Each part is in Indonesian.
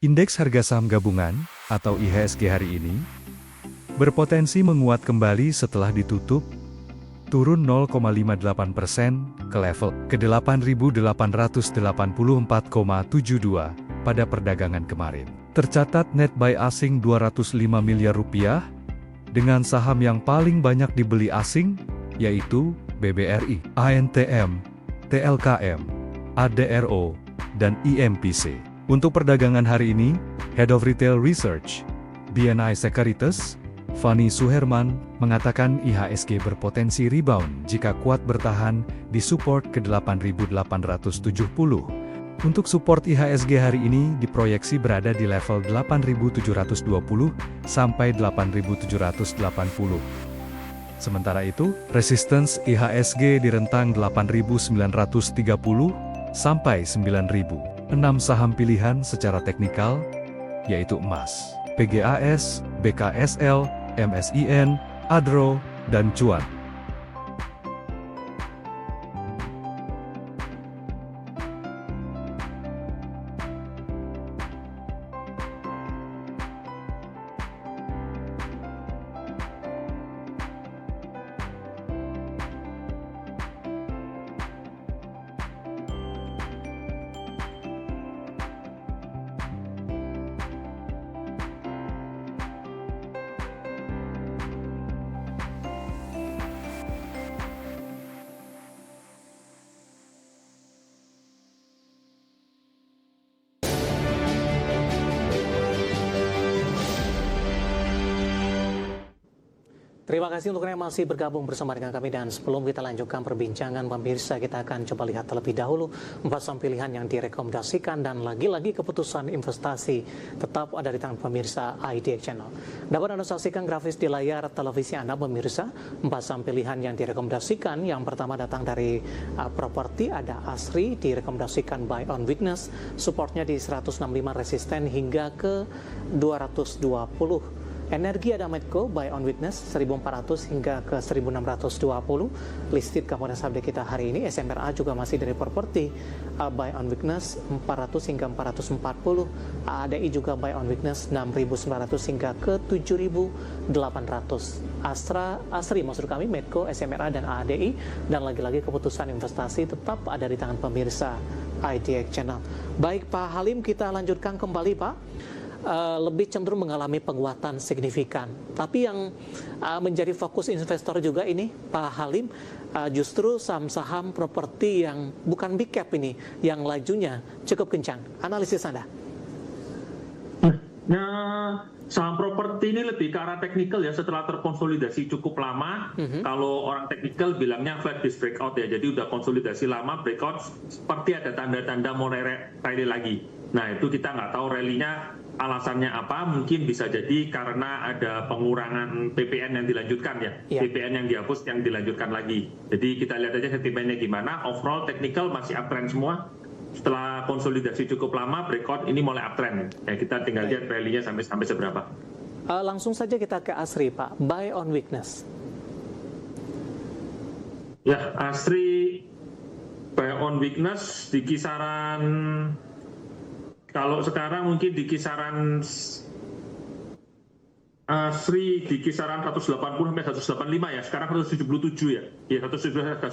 Indeks harga saham gabungan, atau IHSG hari ini, berpotensi menguat kembali setelah ditutup, turun 0,58% ke level ke-8.884,72 pada perdagangan kemarin. Tercatat net buy asing 205 miliar rupiah, dengan saham yang paling banyak dibeli asing, yaitu BBRI, ANTM, TLKM, ADRO, dan IMPC. Untuk perdagangan hari ini, Head of Retail Research, BNI Securities, Fani Suherman, mengatakan IHSG berpotensi rebound jika kuat bertahan di support ke 8.870. Untuk support IHSG hari ini diproyeksi berada di level 8.720 sampai 8.780. Sementara itu, resistance IHSG di rentang 8.930 sampai 9.000. 6 saham pilihan secara teknikal, yaitu emas, PGAS, BKSL, MSIN, ADRO, dan Cuan. Terima kasih untuk yang masih bergabung bersama dengan kami, dan sebelum kita lanjutkan perbincangan pemirsa, kita akan coba lihat terlebih dahulu 4 saham pilihan yang direkomendasikan, dan lagi-lagi keputusan investasi tetap ada di tangan pemirsa IDX Channel. Dapat Anda saksikan grafis di layar televisi Anda pemirsa, 4 saham pilihan yang direkomendasikan. Yang pertama datang dari properti, ada ASRI direkomendasikan buy on weakness, supportnya di 165, resisten hingga ke 220. Energi ada Medco, buy on weakness 1400 hingga ke 1620. Listed kemudian update kita hari ini. SMRA juga masih dari properti, buy on weakness 400 hingga 440. ADI juga buy on weakness 6900 hingga ke 7800. ASRI maksud kami, Medco, SMRA, dan ADI. Dan lagi-lagi keputusan investasi tetap ada di tangan pemirsa IDX Channel. Baik Pak Halim, kita lanjutkan kembali Pak. Lebih cenderung mengalami penguatan signifikan. Tapi yang menjadi fokus investor juga ini, Pak Halim, justru saham-saham properti yang bukan big cap ini, yang lajunya cukup kencang. Analisis Anda? Nah, saham properti ini lebih ke arah teknikal ya, setelah terkonsolidasi cukup lama. Kalau orang teknikal bilangnya flat disk breakout ya, jadi udah konsolidasi lama, breakout, seperti ada tanda-tanda mau rally lagi. Nah, itu kita nggak tahu rally-nya alasannya apa, mungkin bisa jadi karena ada pengurangan PPN yang dilanjutkan ya, PPN yang dihapus yang dilanjutkan lagi. Jadi kita lihat aja sentimennya gimana. Overall technical masih uptrend semua. Setelah konsolidasi cukup lama, breakout ini mulai uptrend. Ya, kita tinggal lihat rally-nya sampai seberapa. Langsung saja kita ke ASRI Pak, buy on weakness. Ya, ASRI buy on weakness di kisaran, kalau sekarang mungkin di kisaran ASRI di kisaran 180 sampai 185 ya. Sekarang 177 ya. Ya 185.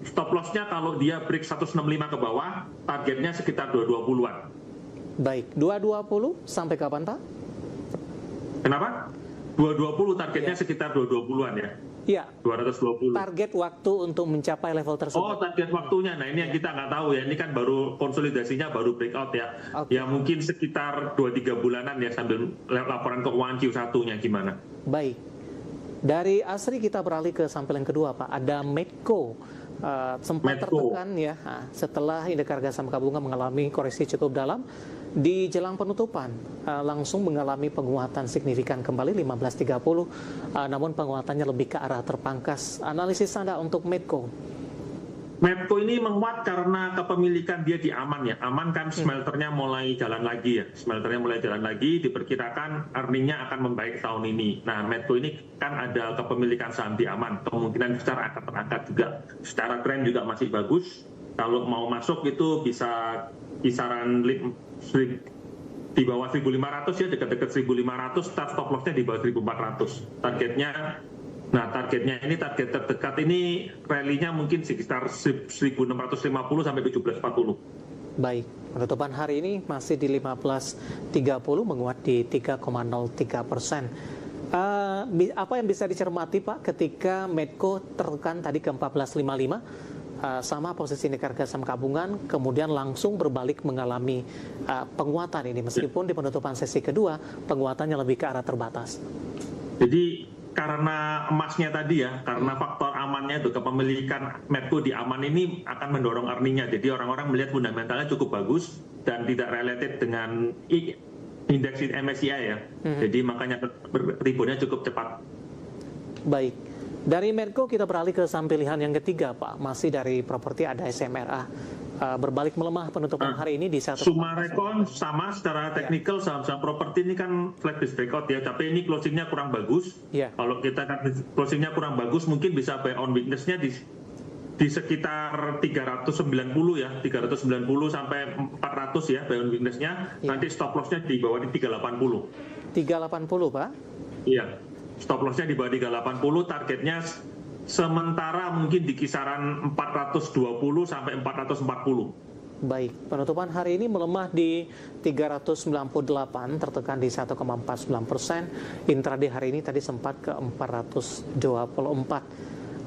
Stop loss-nya kalau dia break 165 ke bawah, targetnya sekitar 220-an. Baik, 220 sampai kapan Pak? Kenapa? 220 targetnya sekitar 220-an ya. Iya. 220. Target waktu untuk mencapai level tersebut. Oh, target waktunya. Nah, ini yang kita nggak tahu ya. Ini kan baru konsolidasinya, baru breakout ya. Ya mungkin sekitar 2-3 bulanan ya, sambil laporan keuangan Q1-nya gimana. Baik. Dari ASRI kita beralih ke sampel yang kedua Pak. Ada Medco. Sempat tertekan ya setelah indeks harga saham gabungan mengalami koreksi cukup dalam. Di jelang penutupan langsung mengalami penguatan signifikan kembali 15.30, namun penguatannya lebih ke arah terpangkas. Analisis Anda untuk Medco? Medco ini menguat karena kepemilikan dia di Aman ya. Aman kan smelternya mulai jalan lagi ya. Smelternya mulai jalan lagi, diperkirakan earningnya akan membaik tahun ini. Nah, Medco ini kan ada kepemilikan saham di Aman. Kemungkinan besar akan terangkat juga. Secara tren juga masih bagus. Kalau mau masuk itu bisa kisaran di bawah 1.500 ya, dekat-dekat 1.500, stop loss-nya di bawah 1.400. Targetnya ini target terdekat ini rally-nya mungkin sekitar 1.650 sampai 17.40. Baik, penutupan hari ini masih di 15.30, menguat di 3,03%. Apa yang bisa dicermati Pak ketika Medco tertekan tadi ke 14.55? Sama posisi indeks harga saham gabungan, kemudian langsung berbalik mengalami penguatan ini, meskipun di penutupan sesi kedua penguatannya lebih ke arah terbatas. Jadi karena emasnya tadi ya, karena faktor amannya itu, kepemilikan Medco di aman ini akan mendorong earningnya. Jadi orang-orang melihat fundamentalnya cukup bagus dan tidak related dengan indeks MSCI ya. Jadi makanya reboundnya cukup cepat. Baik. Dari Medco kita beralih ke saham pilihan yang ketiga Pak, masih dari properti ada SMRA, berbalik melemah penutupan hari ini di 1. Sumarekon sama secara teknikal, saham-saham properti ini kan flat breakout ya, tapi ini closingnya kurang bagus. Kalau kita kan closingnya kurang bagus, mungkin bisa buy on weakness-nya di sekitar 390 ya, 390 sampai 400 ya buy on weakness-nya. Nanti stop loss-nya di bawah di 380. 380 Pak? Iya. Stop loss-nya di bawah 380, targetnya sementara mungkin di kisaran 420 sampai 440. Baik, penutupan hari ini melemah di 398, tertekan di 1,49%. Intraday hari ini tadi sempat ke 424.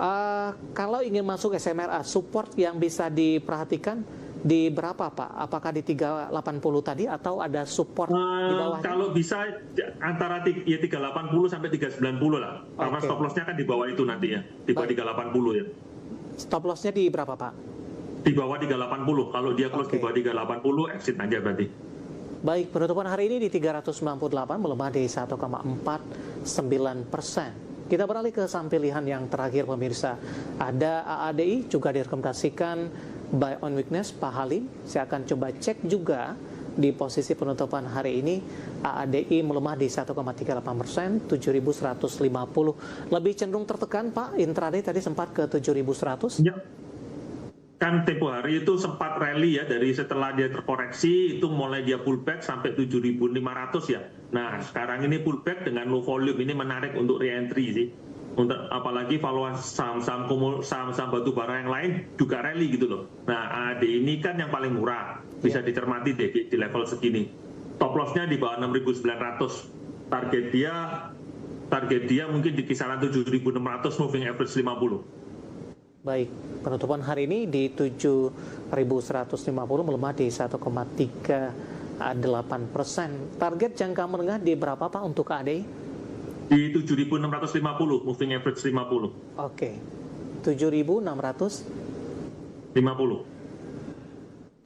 Kalau ingin masuk SMRA, support yang bisa diperhatikan di berapa Pak? Apakah di 380 tadi atau ada support di bawahnya? Kalau bisa antara 380 sampai 390 lah. Karena stop loss-nya kan di bawah itu nanti ya, di bawah 380 ya. Stop loss-nya di berapa Pak? Di bawah 380. Kalau dia close di bawah 380, exit aja berarti. Baik, penutupan hari ini di 398 melemah di 1,49%. Kita beralih ke saham pilihan yang terakhir pemirsa. Ada AADI juga direkomendasikan buy on weakness Pak Halim. Saya akan coba cek juga di posisi penutupan hari ini. AADI melemah di 1,38%, 7.150. Lebih cenderung tertekan Pak, intraday tadi sempat ke 7.100. Ya. Kan tempo hari itu sempat rally ya, dari setelah dia terkoreksi itu mulai dia pullback sampai 7.500 ya. Nah sekarang ini pullback dengan low volume, ini menarik untuk re-entry sih. Untuk apalagi valuasi saham-saham batu bara yang lain juga rally gitu loh. Nah AD ini kan yang paling murah, bisa dicermati deh di level segini. Top loss-nya di bawah 6.900. Target dia mungkin di kisaran 7.600, moving average 50. Baik, penutupan hari ini di 7.150 melemah di 1,38%. Target jangka menengah di berapa Pak untuk ADI? Di 7.650, moving average 50. Oke, 7.650.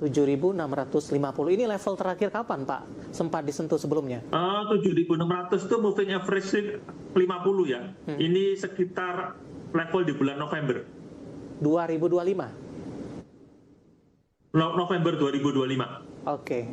7.650. Ini level terakhir kapan Pak? Sempat disentuh sebelumnya? 7.600 itu moving average 50 ya. Ini sekitar level di bulan November. 2025? November 2025. Oke.